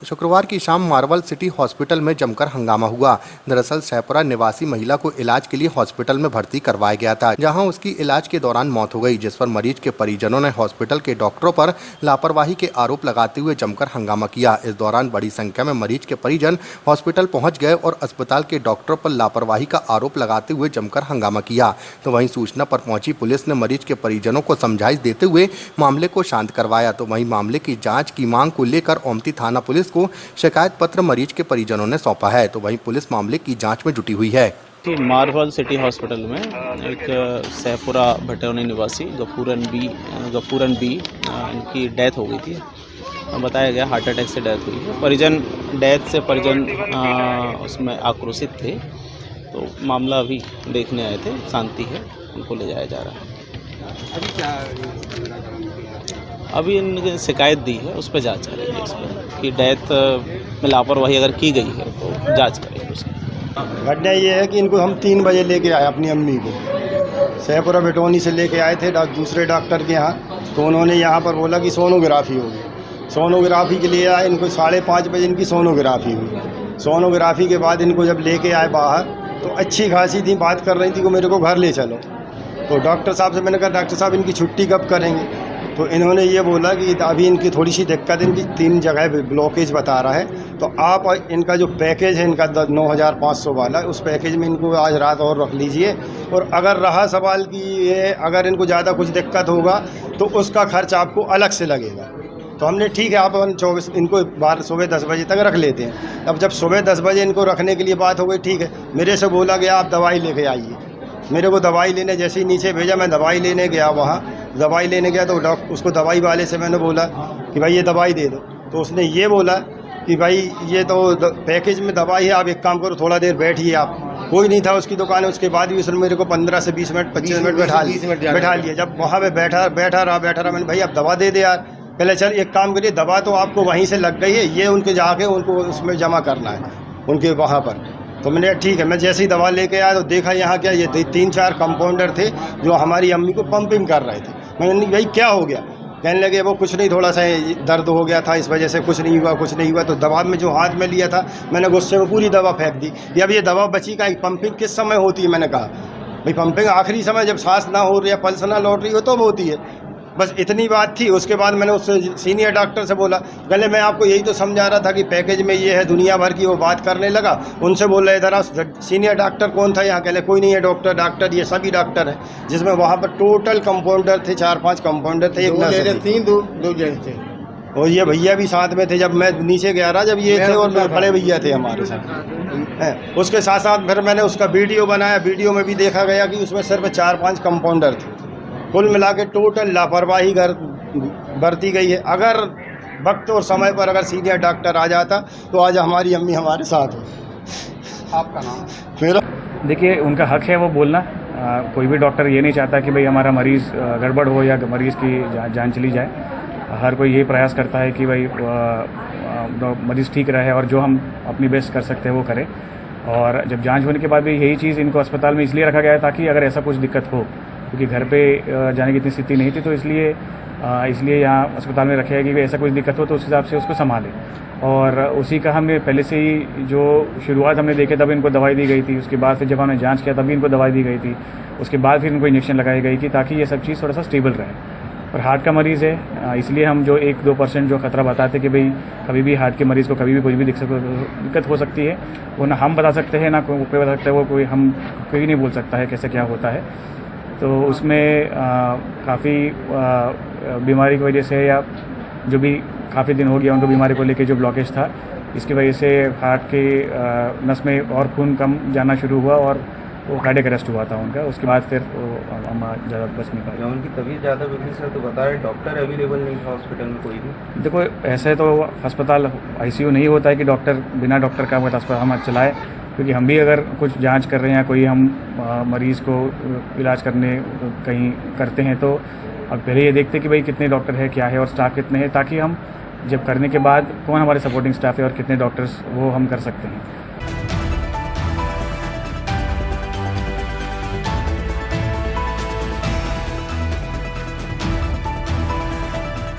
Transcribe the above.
शुक्रवार की शाम मार्वल सिटी हॉस्पिटल में जमकर हंगामा हुआ। दरअसल सहपुरा निवासी महिला को इलाज के लिए हॉस्पिटल में भर्ती करवाया गया था, जहां उसकी इलाज के दौरान मौत हो गई, जिस पर मरीज के परिजनों ने हॉस्पिटल के डॉक्टरों पर लापरवाही के आरोप लगाते हुए जमकर हंगामा किया। इस दौरान बड़ी संख्या में मरीज के परिजन हॉस्पिटल पहुंच गए और अस्पताल के डॉक्टरों पर लापरवाही का आरोप लगाते हुए जमकर हंगामा किया। तो वहीं सूचना पर पहुंची पुलिस ने मरीज के परिजनों को समझाइश देते हुए मामले को शांत करवाया। तो वहीं मामले की जाँच की मांग को लेकर ओमती थाना पुलिस को शिकायत पत्र मरीज के परिजनों ने सौंपा है। तो वहीं पुलिस मामले की जांच में जुटी हुई है। मार्वल सिटी हॉस्पिटल में एक सहपुरा भटौनी निवासी गफूरन बी इनकी डेथ हो गई थी। बताया गया हार्ट अटैक से डेथ हुई है। परिजन उसमें आक्रोशित थे, तो मामला अभी देखने आए थे। शांति है, उनको ले जाया जा रहा है। अभी इनने शिकायत दी है, उस पर जाँच करेंगे। इस पर कि डेथ में लापरवाही अगर की गई है तो जांच करेंगे उसकी। घटना ये है कि इनको हम 3 बजे लेके आए अपनी अम्मी को, सहपुरा भटौनी से लेके आए थे दूसरे डॉक्टर के यहाँ। तो उन्होंने यहाँ पर बोला कि सोनोग्राफी होगी। सोनोग्राफी के लिए आए, इनको 5:30 बजे इनकी सोनोग्राफी हुई। सोनोग्राफी के बाद इनको जब लेके आए बाहर, तो अच्छी खासी थी, बात कर रही थी कि मेरे को घर ले चलो। तो डॉक्टर साहब से मैंने कहा डॉक्टर साहब इनकी छुट्टी कब करेंगे? तो इन्होंने ये बोला कि अभी इनकी थोड़ी सी दिक्कत, इनकी 3 जगह ब्लॉकेज बता रहा है। तो आप इनका जो पैकेज है इनका 9,500 वाला, उस पैकेज में इनको आज रात और रख लीजिए। और अगर रहा सवाल कि ये अगर इनको ज़्यादा कुछ दिक्कत होगा तो उसका खर्च आपको अलग से लगेगा। तो हमने ठीक है, आप इनको सुबह 10 बजे तक रख लेते हैं। अब जब सुबह 10 बजे इनको रखने के लिए बात हो गई, ठीक है, मेरे से बोला गया आप दवाई लेके आइए। मेरे को दवाई लेने जैसे ही नीचे भेजा, मैं दवाई लेने गया। वहाँ दवाई लेने गया तो उसको दवाई वाले से मैंने बोला कि भाई ये दवाई दे दो। तो उसने ये बोला कि भाई ये तो पैकेज में दवाई है, आप एक काम करो, थोड़ा देर बैठिए आप। कोई नहीं था उसकी दुकान है। उसके बाद भी उसने मेरे को 15 से 20 मिनट 25 मिनट बैठा लिया। जब वहाँ पे बैठा रहा मैंने भाई आप दवा दे दे यार। पहले चल एक काम करिए, दवा तो आपको वहीं से लग गई है, ये उनके जाके उनको उसमें जमा करना है उनके वहाँ पर। तो मैंने ठीक है, मैं जैसे ही दवा लेके आया तो देखा यहाँ क्या, ये 3-4 कंपाउंडर थे जो हमारी अम्मी को पंपिंग कर रहे थे। मैंने भाई क्या हो गया? कहने लगे वो कुछ नहीं, थोड़ा सा दर्द हो गया था, इस वजह से कुछ नहीं हुआ। तो दवा में जो हाथ में लिया था मैंने गुस्से में पूरी दवा फेंक दी। ये अब ये दवा बची का, पंपिंग किस समय होती है? मैंने कहा भाई पंपिंग आखिरी समय जब सांस ना हो रही है, पल्स ना लौट रही हो तब होती है। बस इतनी बात थी। उसके बाद मैंने उससे सीनियर डॉक्टर से बोला, कहले मैं आपको यही तो समझा रहा था कि पैकेज में ये है, दुनिया भर की। वो बात करने लगा, उनसे बोल रहे इधर सीनियर डॉक्टर कौन था यहाँ? कहले कोई नहीं है डॉक्टर, ये सभी डॉक्टर हैं। जिसमें वहाँ पर टोटल कंपाउंडर थे, 4-5 कंपाउंडर थे, एक नर्स थी, 2 जेंट्स थे, और ये भैया भी साथ में थे। जब मैं नीचे गया रहा, जब ये थे और बड़े भैया थे हमारे साथ। उसके साथ साथ फिर मैंने उसका वीडियो बनाया। वीडियो में भी देखा गया कि उसमें सिर्फ 4-5 कंपाउंडर थे। कुल मिला के टोटल लापरवाही बरती गई है। अगर वक्त और समय पर अगर सीनियर डॉक्टर आ जाता तो आज हमारी अम्मी हमारे साथ हो। आपका नाम? मेरा देखिए, उनका हक है वो बोलना। कोई भी डॉक्टर ये नहीं चाहता कि भाई हमारा मरीज़ गड़बड़ हो या मरीज़ की जान चली जाए। हर कोई यही प्रयास करता है कि भाई मरीज़ ठीक रहे और जो हम अपनी बेस्ट कर सकते हैं वो करें। और जब जांच होने के बाद भी यही चीज़ इनको अस्पताल में इसलिए रखा गया है ताकि अगर ऐसा कुछ दिक्कत हो, क्योंकि घर पे जाने की इतनी स्थिति नहीं थी, तो इसलिए यहाँ अस्पताल में रखे है कि ऐसा कुछ दिक्कत हो तो उस हिसाब से उसको संभालें। और उसी का हमने पहले से ही जो शुरुआत हमने देखे तब इनको दवाई दी गई थी। उसके बाद फिर जब हमने जांच किया तभी इनको दवाई दी गई थी। उसके बाद फिर इनको इंजेक्शन लगाई गई थी ताकि ये सब चीज़ थोड़ा सा स्टेबल रहे। और हार्ट का मरीज़ है, इसलिए हम जो 1-2% जो खतरा बताते कि भाई कभी भी हार्ट के मरीज़ को कभी भी कुछ भी दिक्कत हो सकती है, वो ना हम बता सकते हैं ना कोई बता सकता है, वो कोई नहीं बोल सकता है कैसे क्या होता है। तो उसमें काफ़ी बीमारी की वजह से या जो भी काफ़ी दिन हो गया उनको बीमारी को लेके जो ब्लॉकेज था, इसकी वजह से हार्ट के नस में और खून कम जाना शुरू हुआ और वो कार्डियक अरेस्ट हुआ था उनका। उसके बाद फिर हम ज़्यादा बच नहीं पाए। उनकी तबीयत ज़्यादा बिगड़ी सर, तो बता रहे डॉक्टर अवेलेबल नहीं था हॉस्पिटल में कोई भी? देखो, ऐसे तो अस्पताल ICU नहीं होता है कि बिना डॉक्टर का अस्पताल हम चलाए, क्योंकि हम भी अगर कुछ जांच कर रहे हैं, कोई हम मरीज़ को इलाज करने कहीं करते हैं तो अब पहले ये देखते कि भाई कितने डॉक्टर है, क्या है और स्टाफ कितने हैं, ताकि हम जब करने के बाद कौन हमारे सपोर्टिंग स्टाफ है और कितने डॉक्टर्स वो हम कर सकते हैं।